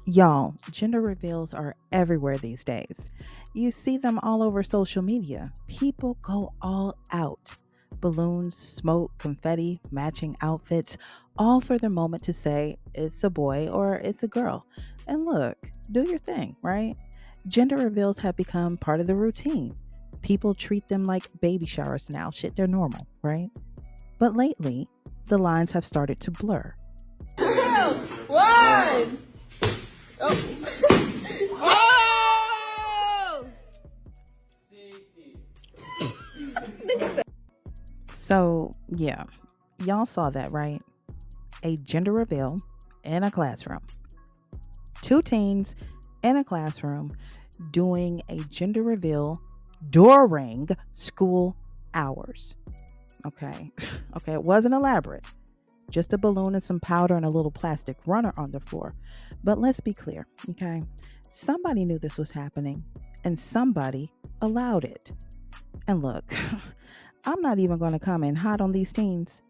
Y'all, gender reveals are everywhere these days. You see them all over social media. People go all out. Balloons, smoke, confetti, matching outfits, all for the moment to say it's a boy or it's a girl. And look, do your thing, right? Gender reveals have become part of the routine. People treat them like baby showers now. Shit, they're normal, right? But lately, the lines have started to blur. Two, one. Oh. Oh! So, yeah, y'all saw that, right? A gender reveal in a classroom. Two teens in a classroom doing a gender reveal during school hours. Okay. Okay, it wasn't elaborate. Just a balloon and some powder and a little plastic runner on the floor. But let's be clear, okay? Somebody knew this was happening and somebody allowed it. And look, I'm not even going to come in hot on these teens.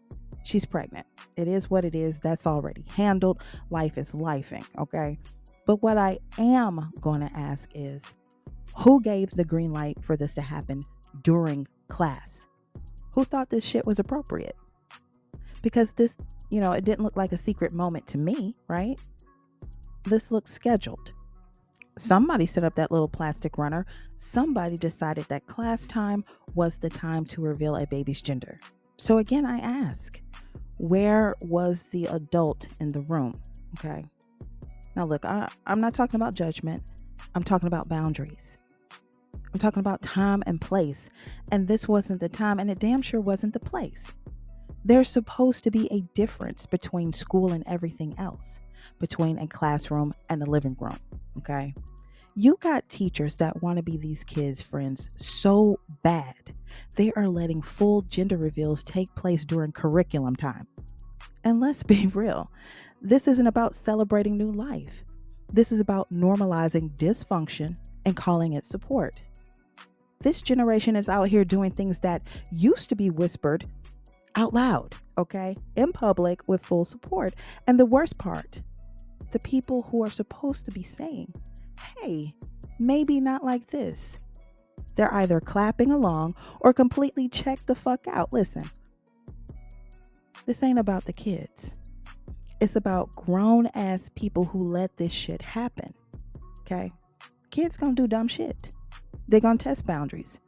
She's pregnant. It is what it is. That's already handled. Life is lifing, okay? But what I am going to ask is, who gave the green light for this to happen during class? Who thought this shit was appropriate? Because this, it didn't look like a secret moment to me, right? This looks scheduled. Somebody set up that little plastic runner. Somebody decided that class time was the time to reveal a baby's gender. So again, I ask, where was the adult in the room? Okay. Now look, I'm not talking about judgment. I'm talking about boundaries. I'm talking about time and place. And this wasn't the time, and it damn sure wasn't the place. There's supposed to be a difference between school and everything else, between a classroom and a living room, okay? You got teachers that want to be these kids' friends so bad, they are letting full gender reveals take place during curriculum time. And let's be real, this isn't about celebrating new life. This is about normalizing dysfunction and calling it support. This generation is out here doing things that used to be whispered out loud, okay, in public with full support. And the worst part, the people who are supposed to be saying, hey, maybe not like this, they're either clapping along or completely check the fuck out. Listen, this ain't about the kids. It's about grown ass people who let this shit happen, okay? Kids gonna do dumb shit. They're gonna test boundaries.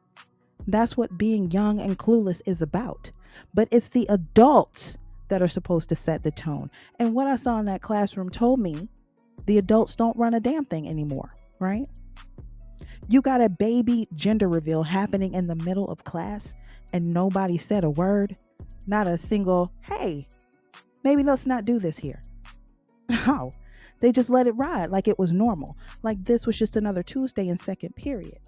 That's what being young and clueless is about. But it's the adults that are supposed to set the tone. And what I saw in that classroom told me the adults don't run a damn thing anymore, right? You got a baby gender reveal happening in the middle of class and nobody said a word. Not a single, hey, maybe let's not do this here. No, they just let it ride like it was normal. Like this was just another Tuesday in second period.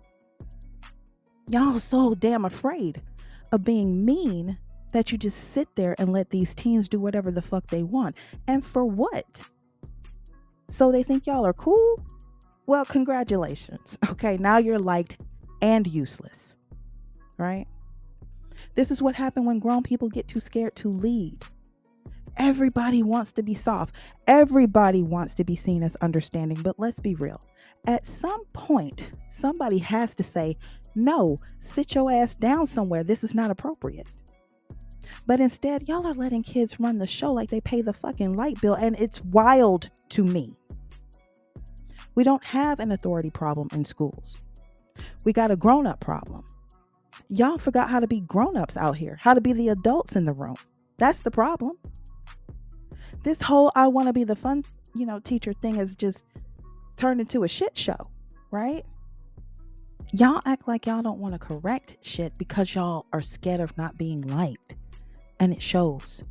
Y'all so damn afraid of being mean that you just sit there and let these teens do whatever the fuck they want. And for what? So they think y'all are cool? Well, congratulations. Okay, now you're liked and useless, right? This is what happened when grown people get too scared to lead. Everybody wants to be soft. Everybody wants to be seen as understanding. But let's be real. At some point, somebody has to say, no, sit your ass down somewhere. This is not appropriate. But instead, y'all are letting kids run the show like they pay the fucking light bill. And it's wild to me. We don't have an authority problem in schools. We got a grown-up problem. Y'all forgot how to be grown-ups out here, how to be the adults in the room. That's the problem. This whole I want to be the fun, teacher thing is just turned into a shit show, right? Y'all act like y'all don't want to correct shit because y'all are scared of not being liked. And it shows.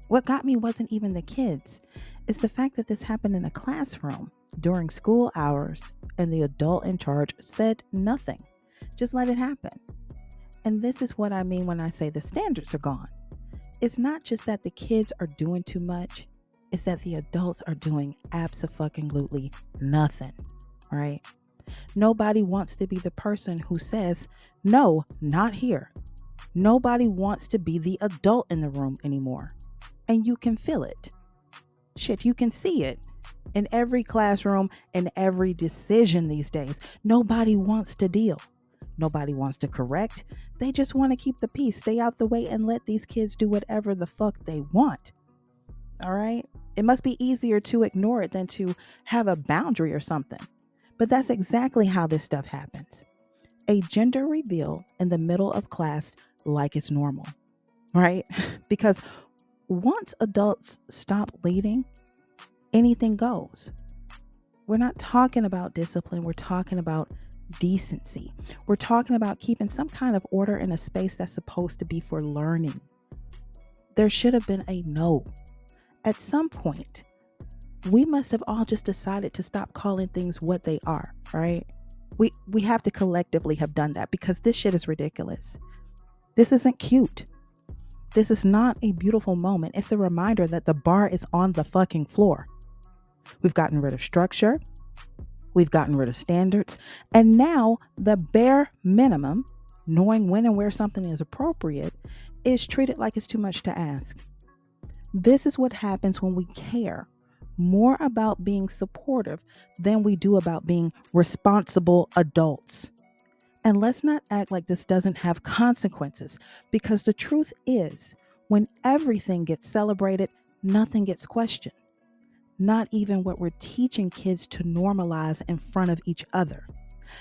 What got me wasn't even the kids. It's the fact that this happened in a classroom during school hours and the adult in charge said nothing. Just let it happen. And this is what I mean when I say the standards are gone. It's not just that the kids are doing too much. It's that the adults are doing abso-fucking-lutely nothing, right? Nobody wants to be the person who says, no, not here. Nobody wants to be the adult in the room anymore. And you can feel it. Shit, you can see it in every classroom and every decision these days. Nobody wants to deal. Nobody wants to correct. They just want to keep the peace, stay out the way, and let these kids do whatever the fuck they want. All right? It must be easier to ignore it than to have a boundary or something. But that's exactly how this stuff happens. A gender reveal in the middle of class like it's normal, right? Because once adults stop leading, anything goes. We're not talking about discipline. We're talking about decency. We're talking about keeping some kind of order in a space that's supposed to be for learning. There should have been a no. At some point, we must have all just decided to stop calling things what they are, right? We have to collectively have done that because this shit is ridiculous. This isn't cute. This is not a beautiful moment. It's a reminder that the bar is on the fucking floor. We've gotten rid of structure. We've gotten rid of standards. And now the bare minimum, knowing when and where something is appropriate, is treated like it's too much to ask. This is what happens when we care more about being supportive than we do about being responsible adults. And let's not act like this doesn't have consequences, because the truth is, when everything gets celebrated, nothing gets questioned. Not even what we're teaching kids to normalize in front of each other.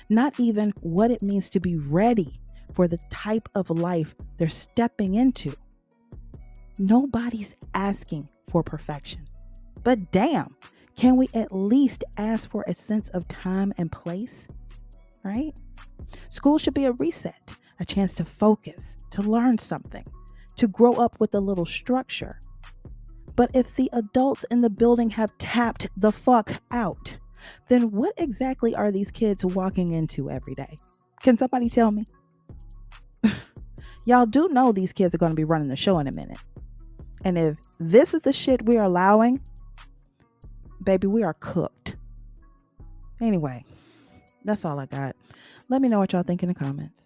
Not even what it means to be ready for the type of life they're stepping into. Nobody's asking for perfection. But damn, can we at least ask for a sense of time and place? Right? School should be a reset, a chance to focus, to learn something, to grow up with a little structure. But if the adults in the building have tapped the fuck out, then what exactly are these kids walking into every day? Can somebody tell me? Y'all do know these kids are going to be running the show in a minute. And if this is the shit we are allowing, baby, we are cooked. Anyway, that's all I got. Let me know what y'all think in the comments.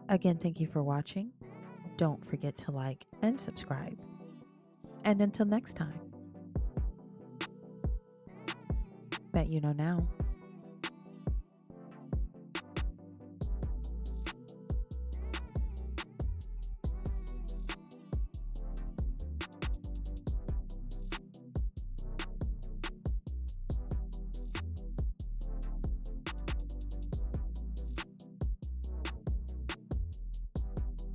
Again, thank you for watching. Don't forget to like and subscribe. And until next time, bet you know now.